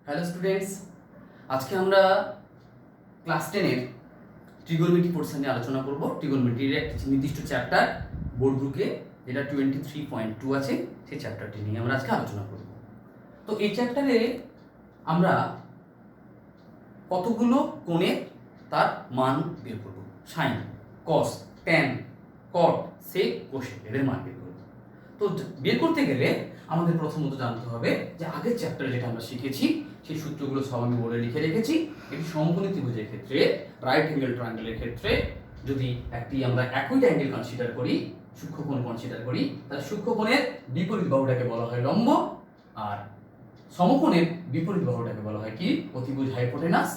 Hello students, আজকে আমরা class 10-এর trigonometry portion নিয়ে আলোচনা করব। ট্রিগোনোমেট্রির একটা নির্দিষ্ট চ্যাপ্টার বোর্ড বুকে যেটা 23.2 আছে, সেই চ্যাপ্টারটি নিয়ে আমরা আজকে আলোচনা করব। তো এই চ্যাপ্টারে আমরা কতগুলো কোণের তার মান বের করব। সাইন, কস, ট্যান, কট, সেক, কোসেক এদের মান বের করব। তো বের করতে গেলে আমাদের প্রথমত জানতে হবে যে আগের চ্যাপ্টারে যেটা আমরা শিখেছি সেই সূত্রগুলো সব আমি বলে লিখে রেখেছি। একটি সমকোণী ত্রিভুজের ক্ষেত্রে, রাইট অ্যাঙ্গেল ট্রায়াঙ্গেলের ক্ষেত্রে যদি আমরা একই অ্যাঙ্গেল কনসিডার করি, সূক্ষ্মকোণ কনসিডার করি, তাহলে সূক্ষ্মকোণের বিপরীত বাহুটাকে বলা হয় লম্ব, আর সমকোণের বিপরীত বাহুটাকে বলা হয় কি অতিভুজ হাইপোটেনাস।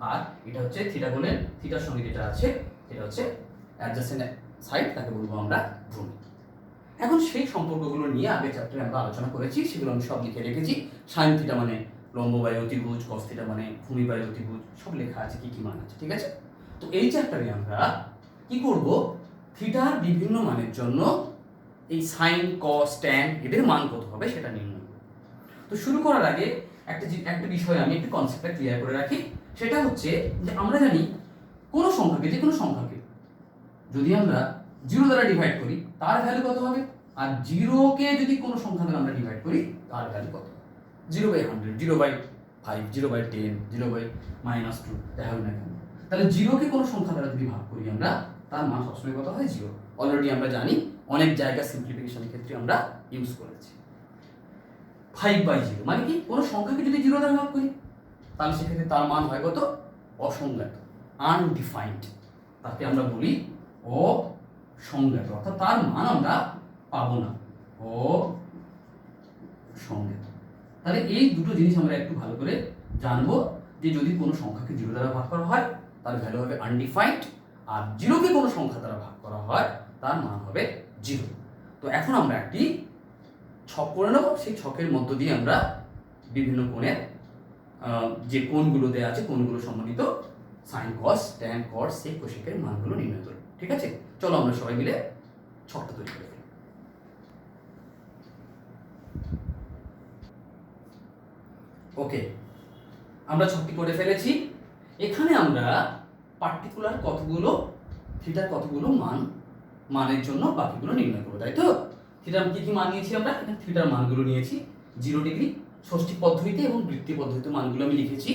আর এটা হচ্ছে থিটা কোণের থিটার সঙ্গে যেটা আছে সেটা হচ্ছে অ্যাডজাসেন্ট সাইড, তাকে বলবো আমরা ভূমি। এখন সেই সম্পর্কগুলো নিয়ে আগের চ্যাপ্টারে আমরা আলোচনা করেছি, সেগুলো আমি সব লিখে রেখেছি। সাইন থিটা মানে লম্ব বাই অতিভুজ, কস থিটা মানে ভূমি বাই অতিভুজ, সব লেখা আছে কি কি মান আছে, ঠিক আছে। তো এই চ্যাপ্টারে আমরা কি করব, থিটার বিভিন্ন মানের জন্য এই সাইন, কস, ট্যান এদের মান কত হবে সেটা নির্ণয় করব। তো শুরু করার আগে একটা বিষয় আমি একটু কনসেপ্টটা ক্লিয়ার করে রাখি। সেটা হচ্ছে যে আমরা জানি কোনো সংখ্যাকে, যে কোনো সংখ্যাকে যদি আমরা 0 দ্বারা ডিভাইড করি তার ভ্যালু কত হবে, আর 0-কে যদি কোনো সংখ্যা দ্বারা আমরা ডিভাইড করি তার ভ্যালু কত হবে। 0/100, 0/5, 0/10, 0/-2 যাই হবে না কেন, তাহলে 0-কে কোনো সংখ্যা দ্বারা যদি ভাগ করি আমরা, তার মান সবসময় কত হয় 0। অলরেডি আমরা জানি, অনেক জায়গা সিম্পলিফিকেশনের ক্ষেত্রে আমরা ইউজ করেছি। 5/0 মানে কি, কোনো সংখ্যাকে যদি 0 দ্বারা ভাগ করি তাহলে সেক্ষেত্রে তার মান হয় কত, অসংজ্ঞাত, আনডিফাইন্ড। তাকে আমরা বলি অসংজ্ঞাত, অর্থাৎ তার মান আমরা পাবো না, অসংজ্ঞাত। তাহলে এই দুটো জিনিস আমরা একটু ভালো করে জানবো, যে যদি কোনো সংখ্যাকে 0 দ্বারা ভাগ করা হয় তার ভ্যালু হবে আনডিফাইন্ড, আর 0-কে কোনো সংখ্যা দ্বারা ভাগ করা হয় তার মান হবে 0। তো এখন আমরা একটি ছক করে নেব, সেই ছকের মধ্য দিয়ে আমরা বিভিন্ন কোণের যে কোণগুলো দেওয়া আছে, কোণগুলো সম্বন্ধিত সাইন, কস, ট্যান, কট, সেক, কোসেকের মানগুলো নির্ণয় করব, ঠিক আছে। চলো আমরা সবাই মিলে ছকটা তৈরি করে ফেলি। ওকে, আমরা ছকটি করে ফেলেছি। এখানে আমরা পার্টিকুলার কতগুলো থিটার কতগুলো মানের জন্য বাকিগুলো নির্ণয় করবো, তাই তো। থিটার কি কি মান নিয়েছি আমরা, এখানে থিটার মানগুলো নিয়েছি 0 ডিগ্রি, ষষ্ঠী পদ্ধতিতে এবং বৃত্তি পদ্ধতিতে মানগুলো আমি লিখেছি।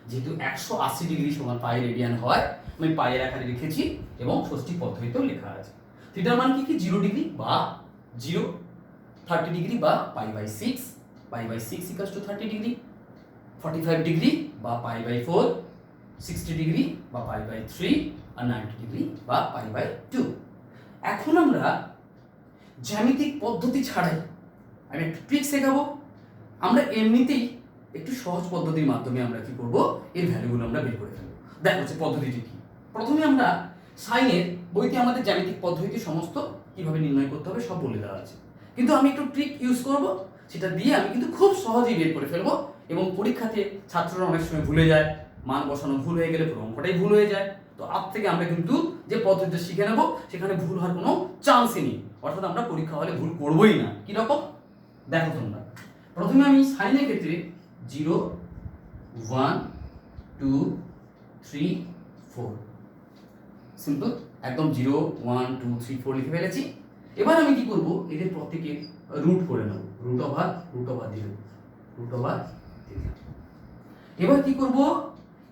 যেহেতু 180 ডিগ্রি সমান পাই রেডিয়ান হয়, আমি পাইয়ের আকারে লিখেছি এবং ষষ্ঠী পদ্ধতিতেও লেখা আছে। থিটার মান কি কি, 0 ডিগ্রি বা 0, 30 ডিগ্রি বা π/6, π/6 = 30 ডিগ্রি, 45 ডিগ্রি বা π/4, 60 ডিগ্রি বা π/3, আর 90 ডিগ্রি বা π/2। এখন আমরা জ্যামিতিক পদ্ধতি ছাড়াই আমি একটু ট্রিক শেখাবো। আমরা এমনিতেই একটু সহজ পদ্ধতির মাধ্যমে আমরা কি করব, এর ভ্যালুগুলো আমরা বের করে ফেলবো। দেখো হচ্ছে পদ্ধতিটি কি। প্রথমে আমরা সাইনের বইতে আমাদের জ্যামিতিক পদ্ধতি সমস্ত কিভাবে নির্ণয় করতে হবে সব বলে দেওয়া আছে, কিন্তু আমি একটু ট্রিক ইউজ করব, সেটা দিয়ে আমি কিন্তু খুব সহজেই বের করে ফেলবো। এবং পরীক্ষাতে ছাত্ররা অনেক সময় ভুলে যায়, মান বসানো ভুল হয়ে গেলে পুরো অঙ্কটাই ভুল হয়ে যায়। তো আজ থেকে আমরা কিন্তু যে পদ্ধতিটা শিখে নেব সেখানে ভুল হওয়ার কোনো চান্সই নেই, অর্থাৎ আমরা পরীক্ষা হলে ভুল করবোই না। কিরকম দেখো তোমরা, প্রথমে আমি সাইনের ক্ষেত্রে 0, 1, 2, 3, 4 সিম্পল, একদম 0, 1, 2, 3, 4 লিখে ফেলেছি। এবার আমি কি করব, এদের প্রত্যেকের রুট করে নেব, রুট ওভার দিলাম, রুট ওভার দিলাম। এবার কি করব,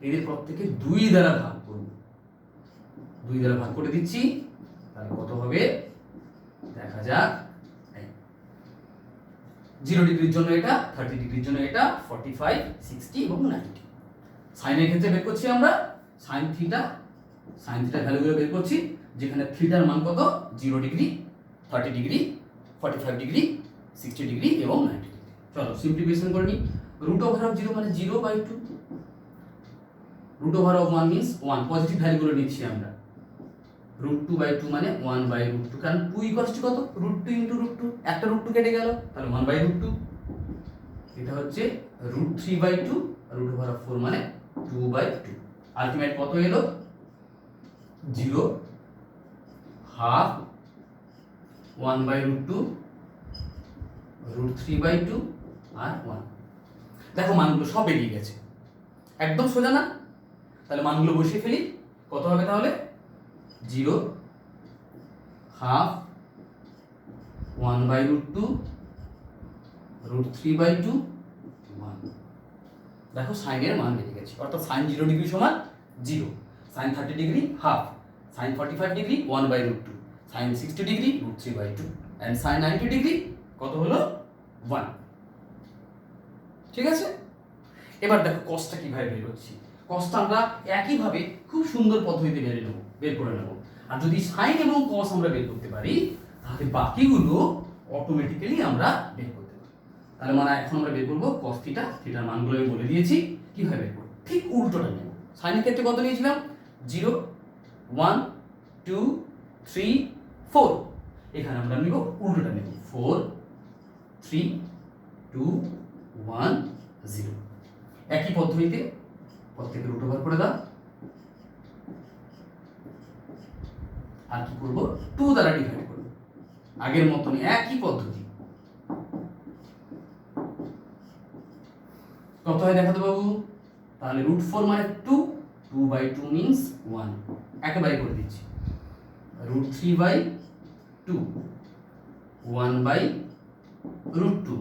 এদের প্রত্যেকে 2 দ্বারা ভাগ করব, 2 দ্বারা ভাগ করে দিচ্ছি। তাহলে কত হবে দেখা যাক। 0 ডিগ্রির জন্য এটা, 30 ডিগ্রির জন্য এটা, 45, 60 এবং 90। সাইনের ক্ষেত্রে বের করছি আমরা সাইন থিটা ভ্যালুগুলো বের করছি, যেখানে থিটার মান কত, 0 ডিগ্রি, 30 ডিগ্রি, 45 ডিগ্রি, 60 ডিগ্রি এবং 90 ডিগ্রি। চলো সিম্পলিফিকেশন করে নিই। রুট ওভার অফ 0 মানে 0/2, root over of 1 means 1, positive ভ্যালুগুলো নিচ্ছি আমরা। √2/2 মানে 1/√2, কারণ 2 = কত, √2 × √2, একটা √2 কেটে গেল, তাহলে 1/√2। এটা হচ্ছে √3/2, রুট ওভার অফ 4 মানে 2/2। আলটিমেট কত এলো, 0, হাফ, 1/√2, √3/2 আর 1। দেখো মানগুলো সব বেরিয়ে গেছে, একদম সোজা না? তাহলে মানগুলো বসিয়ে ফেলি। কত হবে তাহলে? 0, হাফ, 1/√2, √3/2, 1। দেখো সাইনের মান বেরিয়ে গেছে, অর্থাৎ সাইন 0 ডিগ্রি সমান 0, sine 30 degree half, sine 45 degree 1/√2, sine 60 degree √3/2, and sine 90 degree কত হলো? 1। ঠিক আছে? এবার দেখো কসটা কিভাবে বের করছি। কসটা আমরা একইভাবে খুব সুন্দর পদ্ধতিতে বের করে নেব। আর যদি সাইন এবং কস আমরা বের করতে পারি, তাহলে বাকিগুলো অটোমেটিক্যালি আমরা বের করতে পারি। তাহলে মানে এখন আমরা বের করবো কস থিটা, থিটার মানগুলো আমি বলে দিয়েছি কিভাবে বের করব। ঠিক উল্টোটা নেব। সাইনের ক্ষেত্রে কত নিয়েছিলাম? 0, 1, 2, 3, 4। এখানে আমরা নিব উল্টোটা নেব, 4, 3, 2, 1, 0। একই পদ্ধতিতে প্রত্যেকের রুট ওভার করে দাও। আর কি করব? 2 দ্বারা ডিভাইড করব, আগের মতনই একই পদ্ধতি। কত হয় দেখাতে বাবু? তাহলে √4 মানে 2, 2/2 মিন্স 1, একেবারে করে দিচ্ছি। √3/2, 1/√2,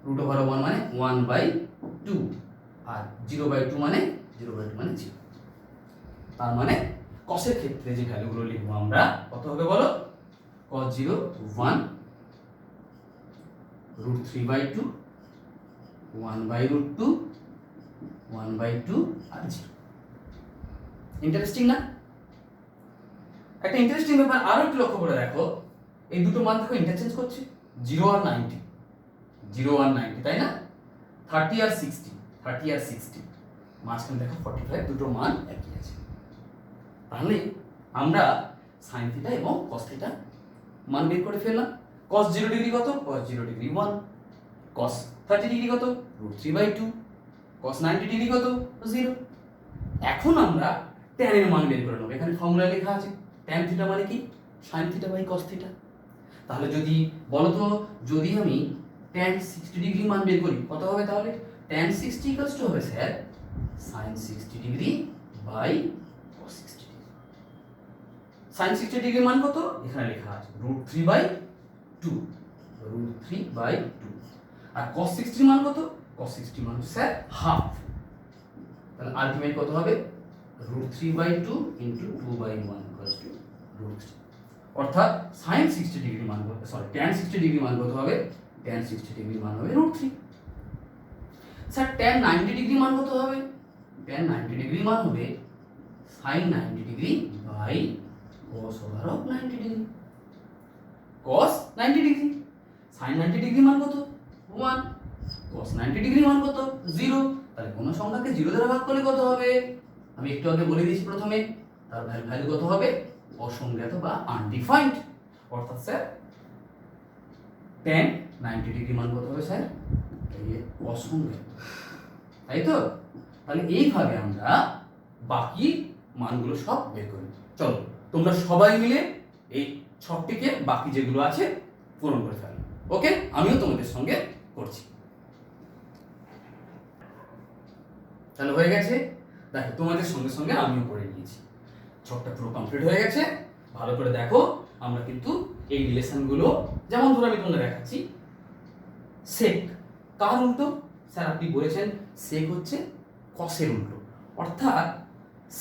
রুট ওভার 1 মানে 1/2, আর 0/2 মানে 0। তার মানে কসের ক্ষেত্রে যে ভ্যালুগুলো লিখবো আমরা কত হবে বলো? cos 0 1, √3/2, 1/√2, 1/2 আর 0। ইন্টারেস্টিং না? একটা ইন্টারেস্টিং ব্যাপার আরো একটু লক্ষ্য করে দেখো, এই দুটো মান দেখো ইন্টারচেঞ্জ করছে, 0 আর 90, 0 আর 90, তাই না? 30 আর 60, 30 আর 60, মাঝখানে দেখো 45, দুটো মান একই আছে। তাহলে আমরা সাইন থিটা এবং কস থিটা মান বের করে ফেললাম। cos 0 ডিগ্রি কত? cos 0 ডিগ্রি 1, cos 30 ডিগ্রি কত? √3/2, cos 90 ডিগ্রি কত? 0। এখন আমরা tan এর মান বের করে নেব। এখানে ফর্মুলা লেখা আছে, tan থিটা মানে কি? sin theta by cos theta. তাহলে যদি বলো তো, যদি আমি tan 60 ডিগ্রি মান বের করি কত হবে তাহলে? tan 60 ইকুয়ালস টু হবে sir sin 60 degree by cos 60 degree. sin 60 degree মান কত? এখানে লেখা আছে √3/2, √3/2। আর cos 60 মান কত? cos 60 মান স্যার হাফ। তাহলে আলটিমেট কত হবে? √3/2 ইনটু 2/1 ইকুয়ালস টু √3। অর্থাৎ sin 60 ডিগ্রি মান কত? সরি, tan 60 ডিগ্রি মান কত হবে? tan 60 ডিগ্রি মান হবে √3। স্যার tan 90 ডিগ্রি মান কত হবে? tan 90 ডিগ্রি মান হবে sin 90 degree by cos over of 90 degree. cos 90 degree, sin 90 degree মান কত? 1, cos 90 ডিগ্রি মান কত? 0। তাহলে কোন সংখ্যাকে 0 দ্বারা ভাগ করলে কত হবে? আমি একটু আগে বলে দিয়েছি প্রথমে, তার ভ্যালু কত হবে? অসংজ্ঞাত বা আনডিফাইন্ড। অর্থাৎ স্যার tan 90 ডিগ্রি মান কত হবে স্যার? এই অসংজ্ঞাত, তাই তো? তাহলে এইভাবে আমরা বাকি মানগুলো সব বের করি। চলো তোমরা সবাই মিলে এই ছকটিকে বাকি যেগুলো আছে পূরণ করে ফেলো। ওকে, আমিও তোমাদের সঙ্গে করছি। তাহলে হয়ে গেছে, দেখো তোমাদের সঙ্গে সঙ্গে আমিও করে নিয়েছি। ছকটা পুরো কমপ্লিট হয়ে গেছে। ভালো করে দেখো, আমরা কিন্তু এই রিলেশনগুলো, যেমন ধরো আমি তোমাদের দেখাচ্ছি, সেক কার উল্টো? স্যার আপনি বলেছেন সেক হচ্ছে কসের উল্টো। অর্থাৎ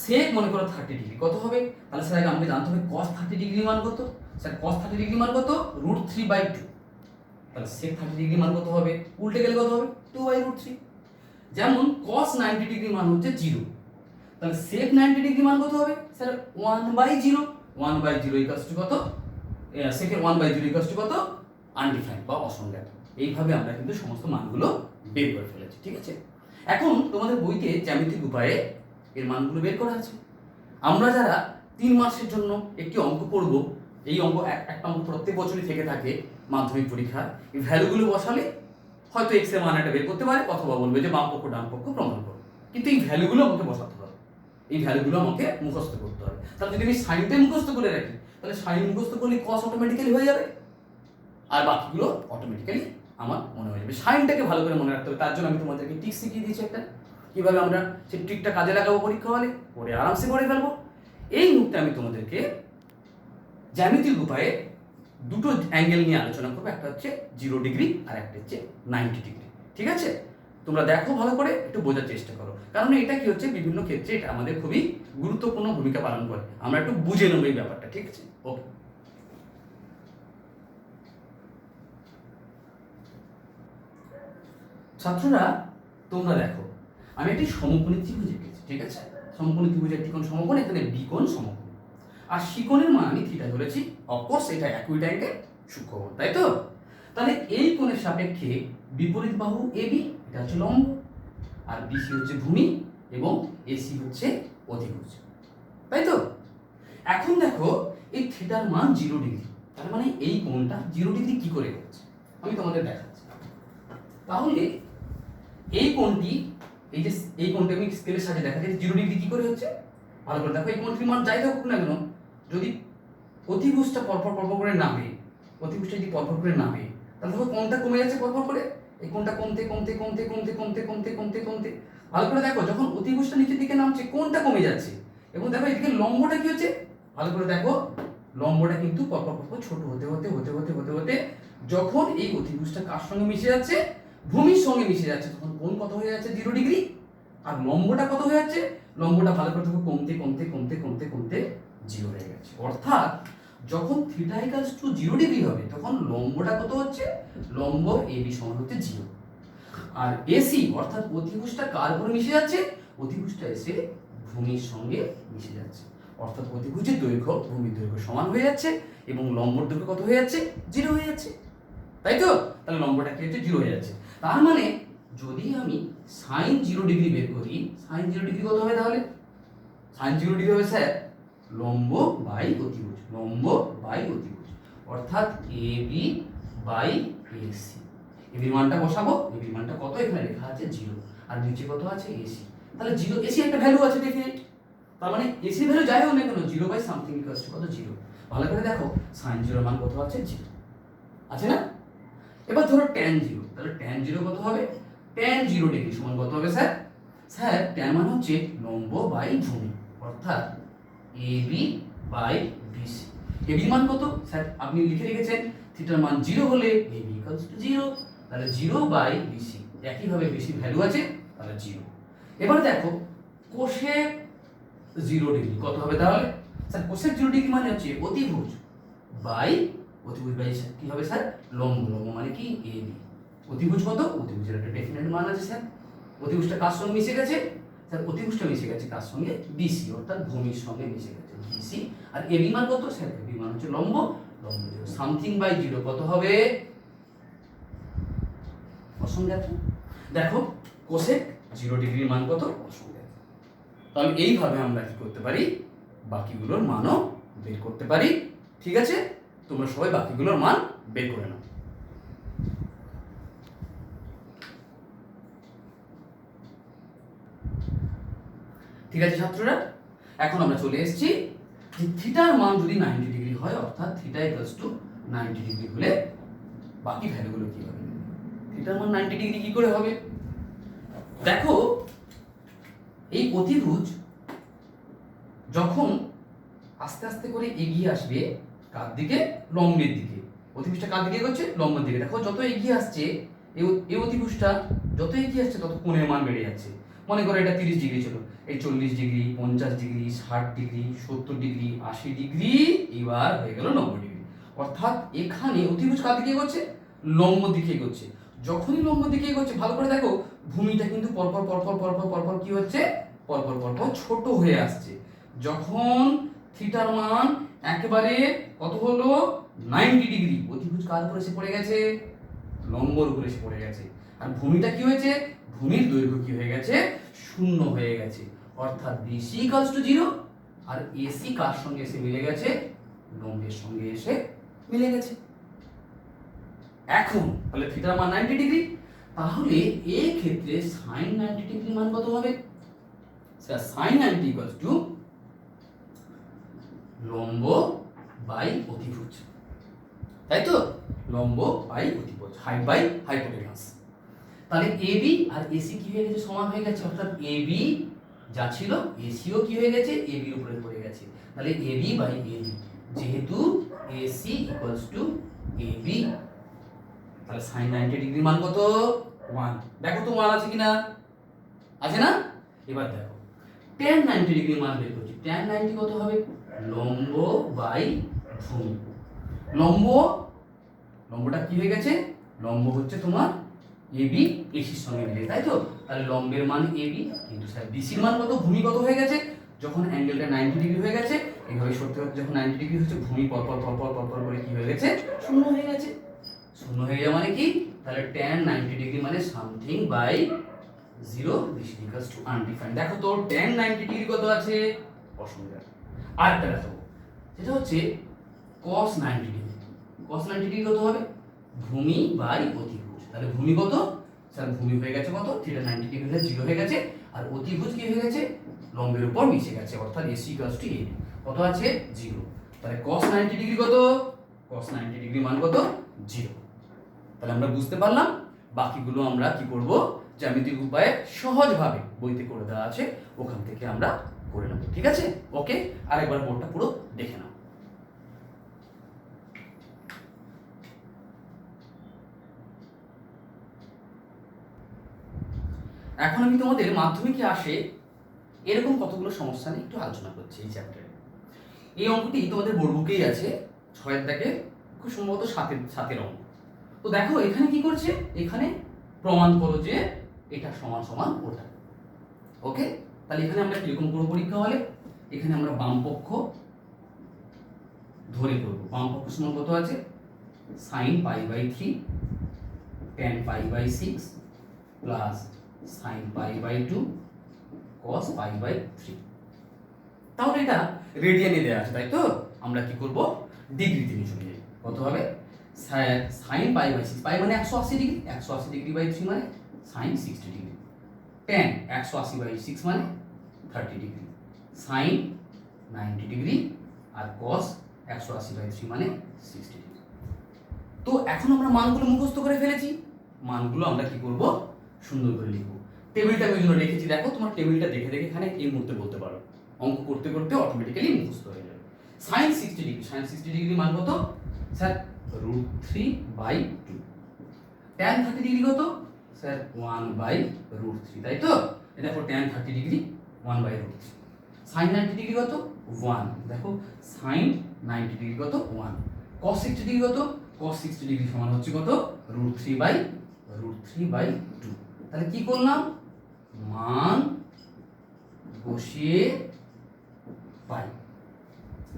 সেক মনে করো 30 ডিগ্রি, কত হবে? তাহলে স্যার আমাকে জানতে হবে cos 30 ডিগ্রি মান কত? স্যার cos 30 ডিগ্রি মান কত? √3/2। তাহলে sec 30 ডিগ্রি মান কত হবে? উল্টে গেলে কত হবে? 2/√3। যেমন cos 90 ডিগ্রি মান হচ্ছে 0, তাহলে sec 90 ডিগ্রি মান কত হবে? স্যার 1/0, 1/0 ইকুয়ালস টু কত? sec এর 1/0 ইকুয়ালস টু কত? আনডিফাইন্ড বা অসংজ্ঞাত। এইভাবে আমরা কিন্তু সমস্ত মানগুলো বের করে ফেলেছি। ঠিক আছে, এখন তোমাদের বইতে জ্যামিতিক উপায়ে এর মানগুলো বের করা আছে। আমরা যারা 3 মাসের জন্য একটি অঙ্ক পড়ব, এই অঙ্ক একটা অঙ্ক প্রত্যেক বছরই থেকে থাকে মাধ্যমিক পরীক্ষা, এই ভ্যালুগুলো বসালে হয়তো এক্স এর মান একটা বের করতে পারে, অথবা বলবে যে বাম পক্ষ ডান পক্ষ প্রমাণ করো। কিন্তু এই ভ্যালুগুলো আমাকে বসাতে হবে, এই ভ্যালুগুলো আমাকে মুখস্থ করতে হবে। তাহলে যদি আমি সাইনটা মুখস্থ করে রাখি, তাহলে সাইন মুখস্থ করলে কস অটোমেটিক্যালি হয়ে যাবে, আর বাকিগুলো অটোমেটিক্যালি আমার মনে হয়ে যাবে। সাইনটাকে ভালো করে মনে রাখতে হবে, তার জন্য আমি তোমাদেরকে ট্রিক শিখিয়ে দিয়েছি একটা, কীভাবে আমরা সেই ট্রিকটা কাজে লাগাবো পরীক্ষা হলে, পরে আরামসে করে ফেলবো। এই মুহূর্তে আমি তোমাদেরকে জ্যামিতিক উপায়ে দুটো অ্যাঙ্গেল নিয়ে আলোচনা করবো, একটা হচ্ছে 0 ডিগ্রি আর একটা হচ্ছে 90 ডিগ্রি। ঠিক আছে, তোমরা দেখো ভালো করে, একটু বোঝার চেষ্টা করো, কারণ এটা কি হচ্ছে বিভিন্ন ক্ষেত্রে এটা আমাদের খুবই গুরুত্বপূর্ণ ভূমিকা পালন করে। আমরা একটু বুঝে নেবো এই ব্যাপারটা, ঠিক আছে? ওকে, ছাত্ররা তোমরা দেখো, আমি একটি সমকোণী ত্রিভুজ এঁকেছি, ঠিক আছে? সমকোণী ত্রিভুজের একটি কোণ সমকোণ, এখানে বি কোণ সমকোণ, আর সি কোণের মান আমি থিটা ধরেছি। অফকোর্স এটা অ্যাকুইট অ্যাঙ্গেল, সূক্ষ্মকোণ, তাই তো? তাহলে এই কোণের সাপেক্ষে বিপরীত বাহু এবি, এটা হচ্ছে লম্ব, আর বিসি হচ্ছে ভূমি, এবং এসি হচ্ছে অধিভুজ, তাই তো? এখন দেখো এই থিটার মান 0 ডিগ্রি, তার মানে এই কোণটা 0 ডিগ্রি কি করে হচ্ছে আমি তোমাদের দেখাচ্ছি। তাহলে এই কোণটি, এই কোণটা আমি স্কেলের সাথে দেখাচ্ছি 0 ডিগ্রি কি করে হচ্ছে। ভালো করে দেখো, এই কোণটির মান যাই থাকুক না কেন, যদি অতিভুজটা পরপর করে নামে, অতিভুজটা যদি পরপর করে নামে, তাহলে দেখো কোণটা কমে যাচ্ছে পরপর করে, এই কোণটা কমতে কমতে কমতে কমতে কমতে কমতে কমতে কমতে, ভালো করে দেখো, যখন অতিভুজটা নিচের দিকে নামছে কোণটা কমে যাচ্ছে, এবং দেখো এদিকে লম্বটা কি হচ্ছে, ভালো করে দেখো, লম্বটা কিন্তু পরপর ছোট হতে হতে হতে হতে হতে হতে যখন এই অতিভুজটা কার সঙ্গে মিশে যাচ্ছে, ভূমির সঙ্গে মিশে যাচ্ছে, তখন কোণ কত হয়ে যাচ্ছে 0 ডিগ্রি, আর লম্বটা কত হয়ে যাচ্ছে, লম্বটা ভালো করে দেখো কমতে কমতে কমতে কমতে কমতে 0 হয়ে গেছে। অর্থাৎ যখন থিটা ইকুয়ালস টু 0 ডিগ্রি হবে, তখন লম্বটা কত হচ্ছে, লম্ব এবি সমান হচ্ছে 0, আর এসি অর্থাৎ অতিভুজটা কার উপরে মিশে যাচ্ছে, অতিভুজটা এসে ভূমির সঙ্গে মিশে যাচ্ছে, অর্থাৎ অতিভুজের দৈর্ঘ্য ভূমির দৈর্ঘ্য সমান হয়ে যাচ্ছে, এবং লম্বর দৈর্ঘ্য কত হয়ে যাচ্ছে, 0 হয়ে যাচ্ছে, তাই তো? তাহলে লম্বটা কি হচ্ছে, 0 হয়ে যাচ্ছে। তার মানে যদি আমি সাইন 0 ডিগ্রি বের করি, সাইন 0 ডিগ্রি কত হবে তাহলে? সাইন 0 ডিগ্রি হবে স্যার লম্ব বাই অতিভুজ, লম্ব বাই অতিভুজ, অর্থাৎ এবি বাই এসি। এবির মানটা বসাবো, এবির মানটা কত, এখানে লেখা আছে 0, আর নিচে কত আছে এসি, তাহলে 0 এসি একটা ভ্যালু আছে ডেফিনেট, তার মানে এসি ভ্যালু যাই হোক না কেন 0 বাই সামথিং ইকুয়ালস টু কত, 0। ভালো করে দেখো সাইন 0 মান কত আছে, 0 আছে না? এবার ধরো tan 0, তাহলে tan 0 কত হবে, tan 0 ডিগ্রি সমান কত হবে স্যার? স্যার tan মান হচ্ছে লম্ব বাই ভূমি, অর্থাৎ এবি বাই বিসি। এবি মান কত স্যার, আপনি লিখে রেখেছেন থিটার মান 0 হলে এবি ইকুয়ালস টু 0, তাহলে 0 বাই বিসি, একইভাবে বিসি ভ্যালু আছে, তাহলে 0। এবার দেখো কোসেক 0 ডিগ্রি কত হবে তাহলে? স্যার কোসেক 0 ডিগ্রি মানে হচ্ছে অতিভুজ বাই অতিভুজ বাই কি হবে স্যার, লম্ব, লম্ব মানে কি এবি, অতিভুজ কত, অতিভুজের একটা ডেফিনেট মান আছে স্যার, অতিভুজটা কার সঙ্গে মিশে গেছে স্যার, অতিভুজটা মিশে গেছে কার সঙ্গে, বিসি, অর্থাৎ ভূমির সঙ্গে মিশে গেছে বিসি, আর এবি মান কত স্যার, এবি মান হচ্ছে লম্ব, লম্ব সামথিং বাই 0 কত হবে, অসংজ্ঞাত। দেখো কোসেক 0 ডিগ্রির মান কত, অসংজ্ঞাত। তাহলে এইভাবে আমরা কি করতে পারি, বাকিগুলোর মানও বের করতে পারি, ঠিক আছে? তোমরা সবাই বাকিগুলোর মান বের করে নাও। ঠিক আছে ছাত্ররা, এখন আমরা চলে এসেছি যে থিটার মান যদি 90 ডিগ্রি হয়, অর্থাৎ থিটা ইকুয়ালস টু 90 ডিগ্রি হলে বাকি ভ্যালুগুলো কি হবে, থিটার মান 90 ডিগ্রি কি করে হবে? দেখো এই অতিভুজ যখন আস্তে আস্তে করে এগিয়ে আসবে কার দিকে, লম্বের দিকে, অতিভুজটা কার দিকে এগোচ্ছে, লম্বের দিকে। দেখো যত এগিয়ে আসছে এই অতিভুজটা যত এগিয়ে আসছে তত কোণের মান বেড়ে যাচ্ছে। মনে করো এটা 30 ডিগ্রি ছিল, এই 40 degree, 50 degree, 60 degree, 70 degree, 80 degree, এবার হয়ে গেল 90 ডিগ্রি। অর্থাৎ এখানে অতিভুজ কার দিকে এগোচ্ছে, লম্ব দিকে এগোচ্ছে। যখনই লম্ব দিকে এগোচ্ছে, ভালো করে দেখো ভূমিটা কিন্তু পরপর পরপর পরপর পরপর কি হচ্ছে, পরপর পরপর ছোট হয়ে আসছে। যখন থিটার মান একেবারে কত হলো, 90 ডিগ্রি, অতিভুজ কার উপরে এসে পড়ে গেছে, লম্বর উপরে এসে পড়ে গেছে, আর ভূমিটা কি হয়েছে, ভূমির দৈর্ঘ্য কি হয়ে গেছে, 0 হয়ে গেছে, অর্থাৎ বিসি ইকুয়ালস টু 0, আর এসি কার সঙ্গে এসে মিলে গেছে, লম্বের সঙ্গে এসে মিলে গেছে। এখন তাহলে থিটার মান 90 ডিগ্রি, তাহলে এই ক্ষেত্রে sin 90 ডিগ্রি মান কত হবে স্যার, sin 90 ইকুয়ালস টু লম্ব বাই অতিভুজ, তাই তো, লম্ব বাই অতিভুজ, হাইট বাই হাইপোটেনাস। তাহলে এবি আর এসি কি হয়ে গেছে, সমান হয়ে গেছে, অর্থাৎ এবি যা ছিল এসিও কি হয়ে গেছে, এবির উপরে পড়ে গেছে। তাহলে এবি বাই এবি, যেহেতু এসি ইকুয়ালস টু এবি, তাহলে sin 90 ডিগ্রি মান কত, 1। দেখো তো 1 আছে কিনা, আছে না? এবার দেখো tan 90 ডিগ্রি মান বের করছি। tan 90 কত হবে, লম্ব বাই ভূমি। লম্বটা কি হয়ে গেছে, লম্ব হচ্ছে তোমার এবি, এসির সঙ্গে মিলে, তাই তো। তাহলে লম্বের মান এবি, কিন্তু স্যার বিসির মান কত, ভূমি কত হয়ে গেছে, যখন অ্যাঙ্গেলটা 90 ডিগ্রি হয়ে গেছে, এইভাবে সরতে সরতে যখন 90 ডিগ্রি হচ্ছে, ভূমি পরপর পরপর পরপর করে কি হয়ে গেছে, শূন্য হয়ে গেছে। শূন্য হয়ে যাওয়া মানে কি, তাহলে tan 90 ডিগ্রি মানে something by 0, this equals to undefined. দেখো তো tan 90 ডিগ্রি কত আছে, অসুবিধা। আরেকটা দেখো, সেটা হচ্ছে cos 90 ডিগ্রি। cos 90 ডিগ্রি কত হবে, ভূমি বাই অতিভুজ। তাহলে ভূমি কত, স্যার ভূমি হয়ে গেছে কত, থিটা 90 ডিগ্রি হয়ে 0 হয়ে গেছে, আর অতিভুজ কি হয়ে গেছে, লম্বের উপর মিশে গেছে, অর্থাৎ এসি ইকুয়ালস টু এবি, কত আছে 0। তাহলে cos 90 ডিগ্রি কত, cos 90 ডিগ্রি মান কত, 0। তাহলে আমরা বুঝতে পারলাম, বাকিগুলো আমরা কি করব, জ্যামিতিক উপায়ে সহজভাবে বইতে করে দেওয়া আছে, ওখান থেকে আমরা করে নেব, ঠিক আছে। ওকে, আরেকবার বোর্ডটা পুরো দেখে নাও। এখন আমি তোমাদের মাধ্যমিকে আসে এরকম কতগুলো সমস্যা নিয়ে একটু আলোচনা করছি এই চ্যাপ্টারে। এই অঙ্কটি তোমাদের বোর্ড বুকেই আছে, 6 দাগে, খুব সম্ভবত 7-এর অঙ্ক। তো দেখো এখানে কি করছে, এখানে প্রমাণ করো যে এটা সমান সমান ওটা। ওকে, তাহলে এখানে আমরা কিরকম করবো পরীক্ষা হলে, এখানে আমরা বাম পক্ষ ধরে করবো। বাম পক্ষ সমান কত আছে, sin π/3 tan π/6 plus sin π/2 cos π/3। তাহলে এটা রেডিয়ানে দেওয়া আছে, তাই তো। আমরা কি করব, ডিগ্রিতে নিয়ে চলে যাই। কত হবে, sin π/6, পাই মানে 180 ডিগ্রি, 180 ডিগ্রি বাই 3 মানে sin 60 ডিগ্রি, tan 180/6 মানে 30 ডিগ্রি, sin 90 ডিগ্রি, আর cos 180/3 মানে 60 ডিগ্রি। তো এখন আমরা মানগুলো মুখস্থ করে ফেলেছি, মানগুলো আমরা কি করব, সুন্দর করে লিখব। টেবিলটা আমি জন্য রেখেছি, দেখো তোমার টেবিলটা দেখে দেখে এখানে এই মুহূর্তে বলতে পারো, অঙ্ক করতে করতে অটোমেটিক্যালি মুখস্থ হয়ে যাবে। sin 60 ডিগ্রি, sin 60 ডিগ্রি মান কত, স্যার √3/2। tan 30 ডিগ্রি কত, স্যার 1/√3, তাই তো। এটা দেখো tan 30 ডিগ্রি 1/√3। sin 90 ডিগ্রি কত, 1, দেখো sin 90 ডিগ্রি কত, 1। cos 60 ডিগ্রি কত, cos 60 ডিগ্রি সমান হচ্ছে কত, √3/2। তাহলে কি করলাম, মান বসিয়ে পাই,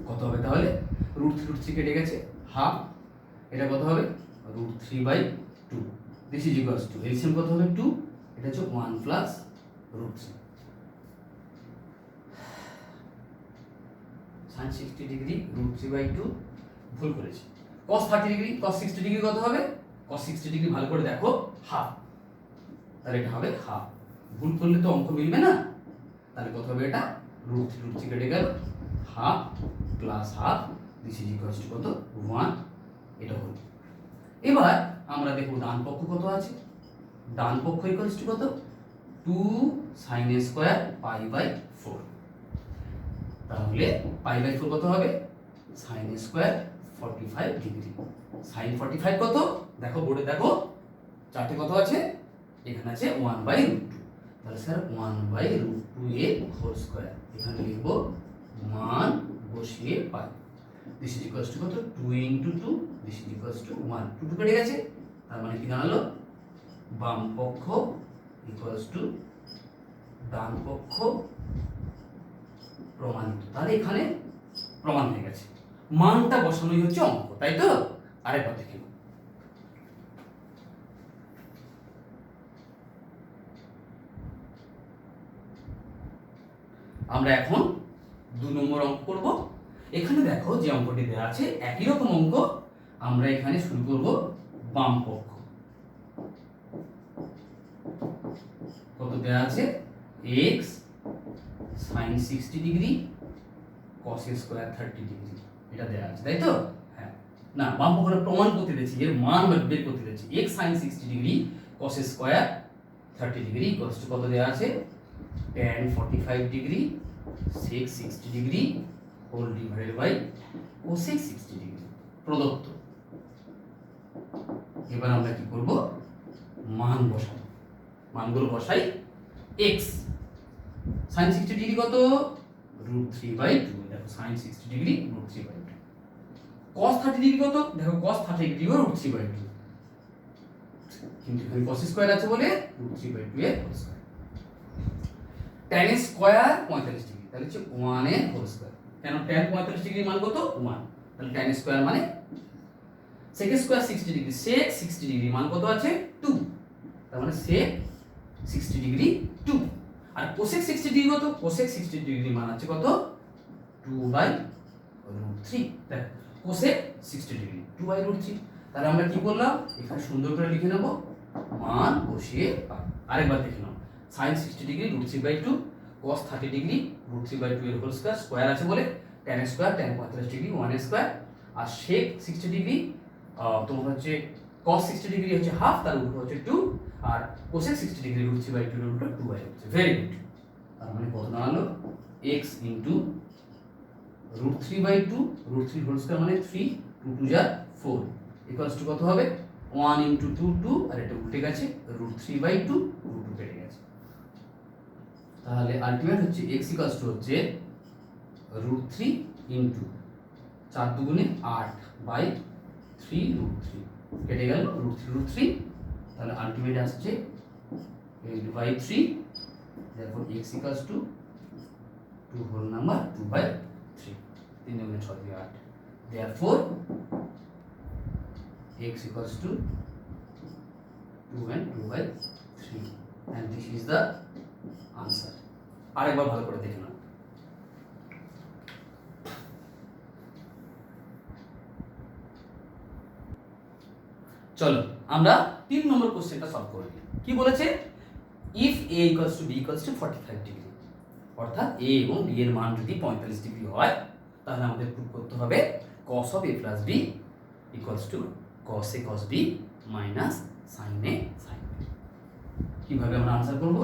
কত হবে তাহলে, √3 কেটে গেছে, হাফ, এটা কত হবে, √3/2, this is equals to, LCM কত হবে 2, এটা হচ্ছে 1 প্লাস √3। sin 60 ডিগ্রি √3/2, ভুল করেছি। cos 30 ডিগ্রি, cos 60 ডিগ্রি কত হবে, cos 60 ডিগ্রি ভালো করে দেখো, হাফ, তাহলে এটা হবে হাফ। ভুল করলে তো অঙ্ক মিলবে না, তাহলে কত হবে, এটা √3 কেটে গেল, half plus half, this is equals to কত, 1, এটা হলো। এবার আমরা দেখব ডান পক্ষ কত আছে, ডান পক্ষ ইকুয়ালস টু কত, 2 sin স্কয়ার π/4। তাহলে π/4 কত হবে, sin স্কয়ার 45 ডিগ্রি, sin 45 কত, দেখো বোর্ডে দেখো, চারটে কত আছে, এখানে আছে 1/√2, তাহলে স্যার 1/√2 এর হোল স্কয়ার, এখানে লিখব মান বসিয়ে পাই, দিস ইজ ইকুয়ালস টু কত, 2 × 2, দিস ইজ ইকুয়ালস টু 1, 2 কেটে গেছে, তার মানে কি দাঁড়ালো, বাম পক্ষ ইকুয়ালস টু ডান পক্ষ প্রমাণিত। তাহলে এখানে প্রমাণ হয়ে গেছে, মানটা বসানোই হচ্ছে অঙ্ক, তাই তো। আরেকবার দেখে নাও, আমরা এখন 2 নম্বর অঙ্ক করব। এখানে দেখো যে অঙ্কটি দেওয়া আছে একই রকম অঙ্ক, আমরা এখানে শুরু করব বাম পক্ষ। কত দেওয়া আছে, x sin 60 degree cos square 30 degree, এটা দেওয়া আছে, তাই তো। হ্যাঁ, না বাম পক্ষে প্রমাণ করতে দিয়েছি, এর মান বের করতে দিয়েছি। x sin 60 degree cos square 30 degree equals to কত দেওয়া আছে tan 45 degree sec 60 degree whole divided by cosec 60 degree প্রদত্ত। এবার আমরা কি করব, মান বসাবো। মানগুলো বসাই। x sin 60 ডিগ্রি কত √3/2, দেখো sin 60 ডিগ্রি √3/2। cos 30 ডিগ্রি কত, দেখো cos 30 ডিগ্রি √3/2, কিন্তু এখানে cos স্কয়ার আছে বলে √3/2 এর whole square. tan square 45 degree, তাহলে হচ্ছে 1 এর হোল স্কয়ার। কেন tan 45 ডিগ্রি মান কত 1, তাহলে tan স্কয়ার মানে sec square 60 degree, sec 60 degree মান কত আছে 2, তার মানে sec 60 ডিগ্রি 2। আর cosec 60 ডিগ্রি কত, cosec 60 ডিগ্রি মান আছে কত 2/√3। দেখো cosec 60 ডিগ্রি 2/√3। তাহলে আমরা কি করলাম, এখানে সুন্দর করে লিখে নেব, মান বসিয়ে পাই। আরেকবার দেখে নাও, sin 60 ডিগ্রি √3/2, cos 30 ডিগ্রি √3/2 এর হোল স্কয়ার, স্কয়ার আছে বলে tan square tan 45 degree 1 square, আর sec 60 ডিগ্রি তোমার হচ্ছে cos 60 ডিগ্রি হচ্ছে হাফ, তার উপর হচ্ছে 2, আর cosec 60 ডিগ্রি √3/2 এর উপর 2/2। Very good. তার মানে কত দাঁড়ালো x ইনটু √3/2, √3 হোল স্কয়ার মানে 3, 2 2 যা 4 ইকুয়ালস টু কত হবে 1 ইনটু 2 2, আর এটা উল্টে গেছে √3/2, √2 কেটে গেছে। তাহলে আলটিমেট হচ্ছে x ইকুয়ালস টু হচ্ছে √3 ইনটু 4 দুগুণে 8/3√3, কেটে গেল √3, তাহলে আলটিমেট আসছে 8/3। therefore x equals to 2 whole number 2/3, 3 দুগুণে 6 দিয়ে 8, therefore x equals to 2 and 2/3, and this is the answer. আরেকবার ভালো করে দেখে নাও। চলো আমরা 3 নম্বর কোশ্চেনটা সলভ করে নিই। কি বলেছে, if a equals to b equals to 45 degree, অর্থাৎ a এবং b এর মান যদি 45 ডিগ্রি হয়, তাহলে আমাদের প্রুফ করতে হবে cos of a plus b equals to cos a cos b minus sin a sin b। কিভাবে আমরা আনসার করব,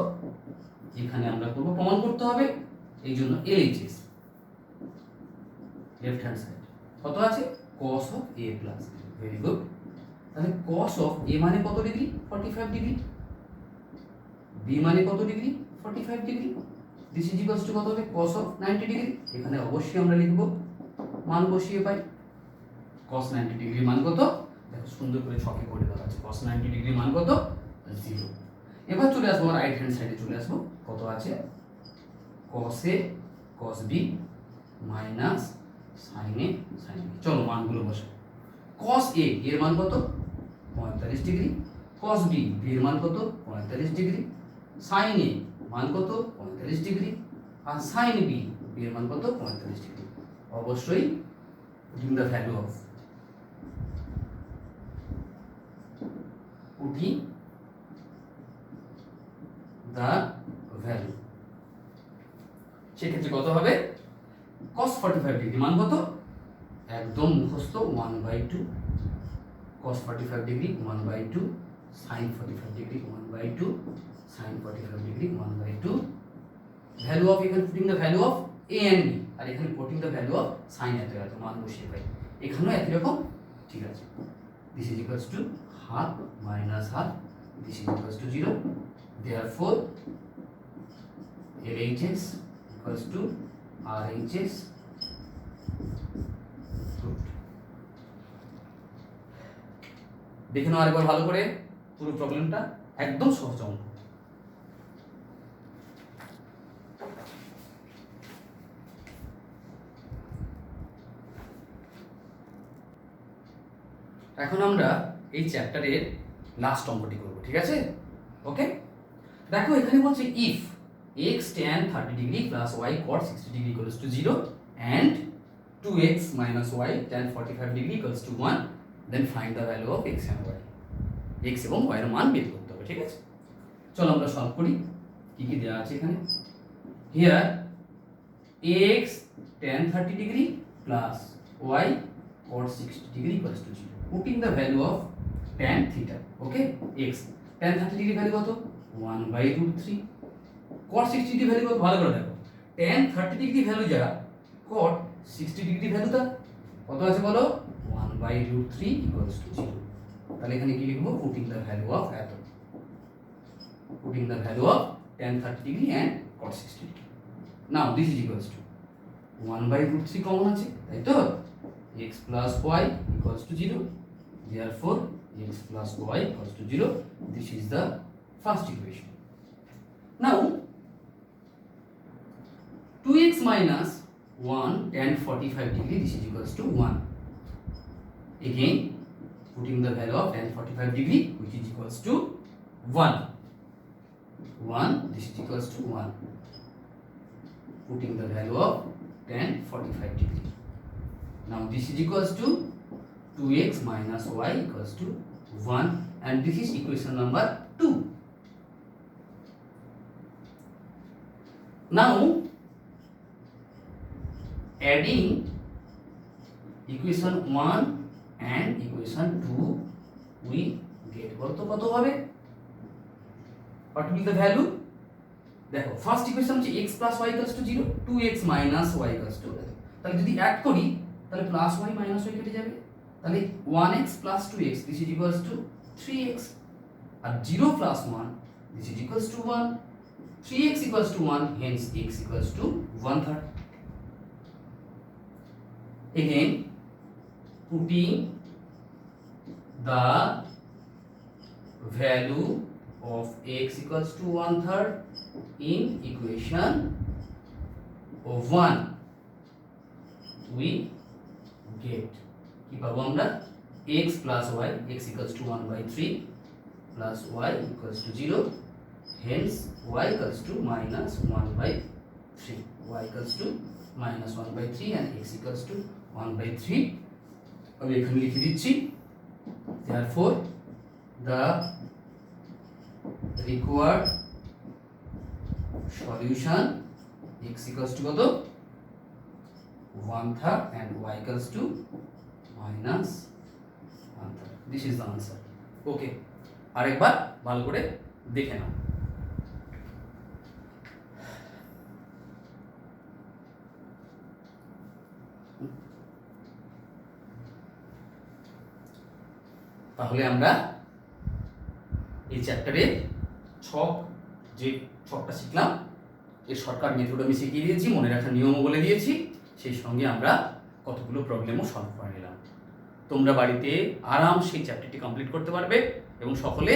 এখানে আমরা করব প্রমাণ করতে হবে, এই জন্য LHS লেফট হ্যান্ড সাইড কত আছে cos of a plus b। Very good. তাহলে cos of a মানে কত ডিগ্রি 45 ডিগ্রি, b মানে কত degree 45 degree, this is equals to কত হবে cos of 90 ডিগ্রি। এখানে অবশ্যই আমরা লিখব মান বসিয়ে পাই। cos 90 ডিগ্রি মান কত, দেখো সুন্দর করে ছকে করে দেওয়া আছে, cos 90 ডিগ্রি মান কত 0। এবার চলে আসবো রাইট হ্যান্ড সাইডে, চলে আসবো কত আছে cos a cos b minus sin a sin b। চলো মানগুলো বসাই। cos a এর মান কত 45 ডিগ্রি, cos b এর মান কত 45 ডিগ্রি, sin a মান কত 45 ডিগ্রি, আর sin b এর মান কত 45 ডিগ্রি। অবশ্যই putting the value of সেক্ষেত্রে কত হবে cos 45 ডিগ্রি মান কত, একদম মুখস্থ 1/2, cos 45 degree 1/2, sin 45 degree 1/2, sin 45 degree 1/2। Value of, এখানে putting the value of a and b, আর এখানে putting the value of sin এত এত মান বসিয়ে পাই। এখানেও একই রকম, ঠিক আছে। This is equals to half minus half, this is equals to 0, therefore LHS equals to RHS। দেখে নাও আরেকবার ভালো করে পুরো প্রবলেমটা, একদম সহজ অঙ্ক। এখন আমরা এই চ্যাপ্টারের লাস্ট অঙ্কটি করব, ঠিক আছে? ওকে, দেখো এখানে বলছে if x tan 30 degree plus y cot 60 degree equals to 0 and 2x minus y tan 45 degree equals to 1, then find the value of x and y। x এবং y এর মান বের করতে হবে, ঠিক আছে? চলো আমরা সলভ করি। কি কি দেওয়া আছে এখানে, here x tan 30 degree plus y cot 60 degree equals to 0. Putting the value of tan theta, okay, x. Tan 30 degree value কত? 1/√3. cot 60 degree value কত? ভালো করে দেখো, tan 30 degree value যা, cot 60 degree value তা কত আছে বলো? 1/√3 equals to 0. তাহলে এখানে কি লিখবো? Putting the value of এত, putting the value of tan 30 degree and cot 60 degree. Now this is equals to 1/√3 common আছে, তাই তো? x plus y equals to 0. Therefore x plus y equals to 0. This is the first equation. Now 2x minus 1 tan 45 degree, this is equals to 1. Again putting the value of tan 45 degree, which is equals to 1. This is equals to 1. Putting the value of tan 45 degree. Now this is equals to 2x minus y equals to 1, and this is equation number 2. Now adding equation 1 and equation 2, we get কত হবে? What will be the value? দেখো first equation হচ্ছে x plus y equals to 0, 2x minus y equals to 0. তাহলে যদি add করি তাহলে plus y minus y কেটে যাবে, তাহলে 1x plus 2x, this is equals to 3x, R 0 plus 1, this is equals to 1. 3x equals to 1, hence x equals to 1/3. Again putting the value of x equals to 1/3 in equation of 1, we get কি পাবো আমরা? x plus y, x equals to 1/3 plus y equals to 0, hence y equals to minus 1/3. y equals to minus 1/3 and x equals to 1/3. আমি এখানে লিখে দিচ্ছি, therefore the required solution x equals to কত? 1/3 and y equals to minus 1/3. This is the answer. Okay, আরেকবার ভালো করে দেখে নাও। তাহলে আমরা এই চ্যাপ্টারের যে ছকটা শিখলাম, এর শর্টকাট মেথড আমি শিখিয়ে দিয়েছি, মনে রাখার নিয়মও বলে দিয়েছি, সেই সঙ্গে আমরা কতগুলো প্রবলেমও সলভ করে নিলাম। তোমরা বাড়িতে আরাম সেই চ্যাপ্টারটি কমপ্লিট করতে পারবে এবং সকলে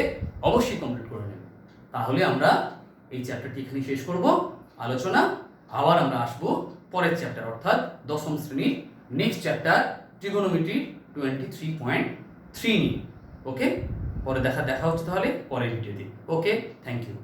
অবশ্যই কমপ্লিট করে নেবে। তাহলে আমরা এই চ্যাপ্টারটি এখানে শেষ করব আলোচনা। আবার আমরা আসবো পরের চ্যাপ্টার, অর্থাৎ দশম শ্রেণীর নেক্সট চ্যাপ্টার ট্রিগোনোমেট্রি 23.3 নিয়ে। ওকে, পরে দেখা হচ্ছে তাহলে পরের ভিডিওতে। ওকে, থ্যাংক ইউ।